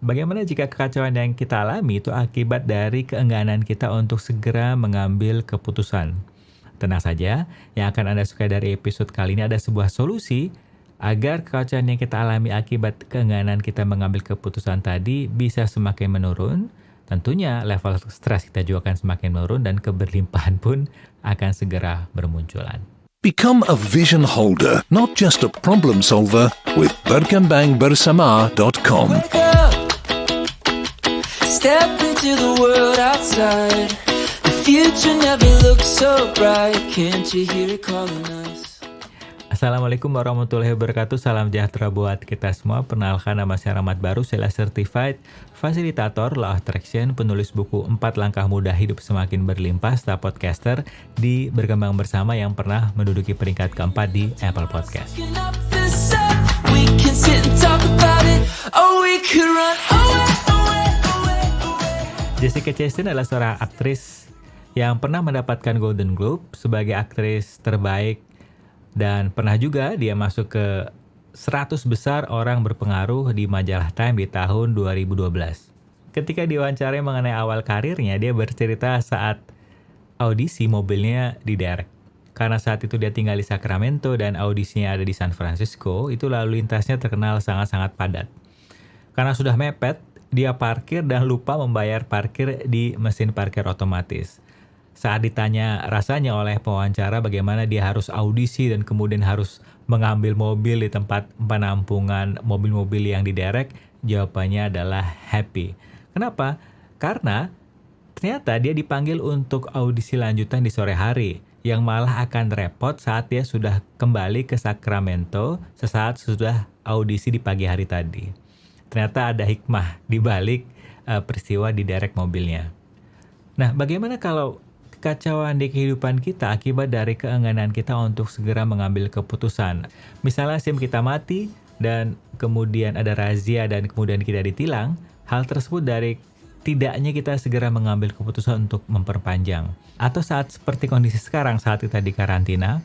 Bagaimana jika kekacauan yang kita alami itu akibat dari keengganan kita untuk segera mengambil keputusan? Tenang saja, yang akan Anda suka dari episode kali ini ada sebuah solusi agar kekacauan yang kita alami akibat keengganan kita mengambil keputusan tadi bisa semakin menurun. Tentunya level stres kita juga akan semakin menurun dan keberlimpahan pun akan segera bermunculan. Become a vision holder, not just a problem solver with berkembangbersama.com. Wake up, step into the world outside. The future never looks so bright. Can't you hear it calling us? Assalamualaikum warahmatullahi wabarakatuh. Salam sejahtera buat kita semua. Perkenalkan, nama saya Rahmat Baru. Saya Certified Fasilitator Law of Attraction, penulis buku 4 Langkah Mudah Hidup Semakin Berlimpah, serta podcaster di Berkembang Bersama yang pernah menduduki peringkat keempat di Apple Podcast. Picking up the sun, we can sit and talk about it. Oh, we could run away. Jessica Chastain adalah seorang aktris yang pernah mendapatkan Golden Globe sebagai aktris terbaik dan pernah juga dia masuk ke 100 besar orang berpengaruh di majalah Time di tahun 2012. Ketika diwawancarai mengenai awal karirnya, dia bercerita saat audisi mobilnya diderek. Karena saat itu dia tinggal di Sacramento dan audisinya ada di San Francisco, itu lalu lintasnya terkenal sangat-sangat padat. Karena sudah mepet, dia parkir dan lupa membayar parkir di mesin parkir otomatis. Saat ditanya rasanya oleh pewawancara bagaimana dia harus audisi dan kemudian harus mengambil mobil di tempat penampungan mobil-mobil yang diderek, jawabannya adalah happy. Kenapa? Karena ternyata dia dipanggil untuk audisi lanjutan di sore hari, yang malah akan repot saat dia sudah kembali ke Sacramento sesaat sudah audisi di pagi hari tadi. Ternyata ada hikmah di balik peristiwa diderek mobilnya. Nah, bagaimana kalau kekacauan di kehidupan kita akibat dari keengganan kita untuk segera mengambil keputusan? Misalnya SIM kita mati dan kemudian ada razia dan kemudian kita ditilang, hal tersebut dari tidaknya kita segera mengambil keputusan untuk memperpanjang. Atau saat seperti kondisi sekarang saat kita di karantina,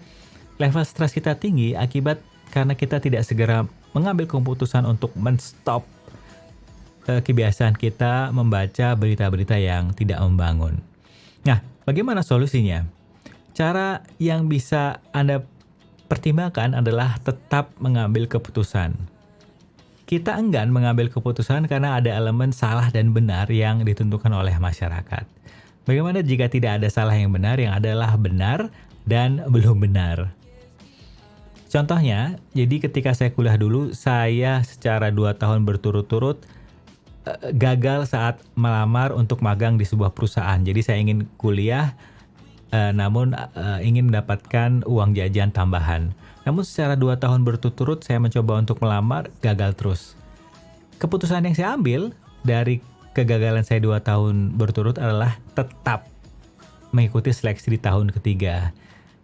level stres kita tinggi akibat karena kita tidak segera mengambil keputusan untuk menstop kebiasaan kita membaca berita-berita yang tidak membangun. Nah, bagaimana solusinya? Cara yang bisa Anda pertimbangkan adalah tetap mengambil keputusan. Kita enggan mengambil keputusan karena ada elemen salah dan benar yang ditentukan oleh masyarakat. Bagaimana jika tidak ada salah yang benar, yang adalah benar dan belum benar? Contohnya, jadi ketika saya kuliah dulu, saya secara 2 tahun berturut-turut gagal saat melamar untuk magang di sebuah perusahaan. Jadi saya ingin kuliah, namun ingin mendapatkan uang jajan tambahan. Namun secara 2 tahun berturut-turut saya mencoba untuk melamar, gagal terus. Keputusan yang saya ambil dari kegagalan saya 2 tahun berturut adalah tetap mengikuti seleksi di tahun ketiga.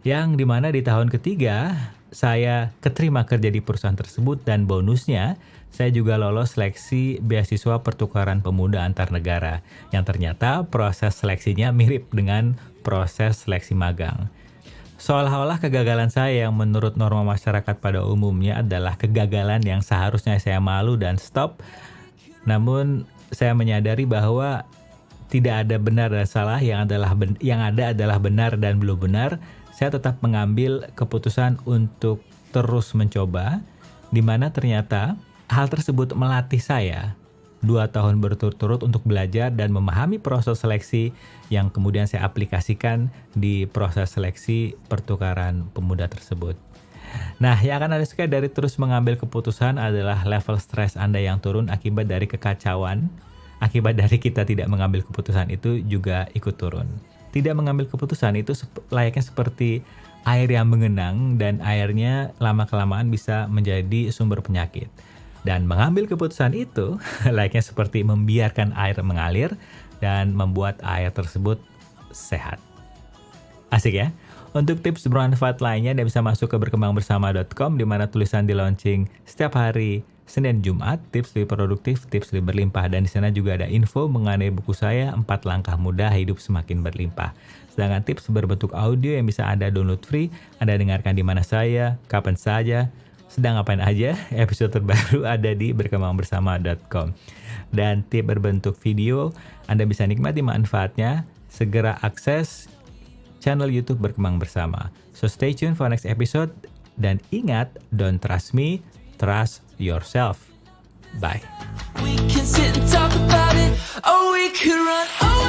Yang dimana di tahun ketiga saya keterima kerja di perusahaan tersebut dan bonusnya saya juga lolos seleksi beasiswa pertukaran pemuda antar negara yang ternyata proses seleksinya mirip dengan proses seleksi magang. Seolah-olah kegagalan saya yang menurut norma masyarakat pada umumnya adalah kegagalan yang seharusnya saya malu dan stop. Namun saya menyadari bahwa tidak ada benar dan salah, yang ada adalah benar dan belum benar. Saya tetap mengambil keputusan untuk terus mencoba, di mana ternyata hal tersebut melatih saya 2 tahun berturut-turut untuk belajar dan memahami proses seleksi yang kemudian saya aplikasikan di proses seleksi pertukaran pemuda tersebut. Nah, yang akan Anda suka dari terus mengambil keputusan adalah level stres Anda yang turun akibat dari kekacauan, akibat dari kita tidak mengambil keputusan itu juga ikut turun. Tidak mengambil keputusan itu layaknya seperti air yang mengenang dan airnya lama-kelamaan bisa menjadi sumber penyakit. Dan mengambil keputusan itu layaknya seperti membiarkan air mengalir dan membuat air tersebut sehat. Asik ya? Untuk tips bermanfaat lainnya, Anda bisa masuk ke berkembangbersama.com di mana tulisan di launching setiap hari Senin Jumat, tips lebih produktif, tips lebih berlimpah. Dan di sana juga ada info mengenai buku saya 4 Langkah Mudah Hidup Semakin Berlimpah. Sedangkan tips berbentuk audio yang bisa Anda download free, Anda dengarkan di mana saya, kapan saja, sedang ngapain aja. Episode terbaru ada di berkembangbersama.com. Dan tip berbentuk video, Anda bisa nikmati manfaatnya. Segera akses channel YouTube Berkembang Bersama. So stay tuned for next episode. Dan ingat, don't trust me, trust yourself. Bye. We can sit and talk about it, or we could run away.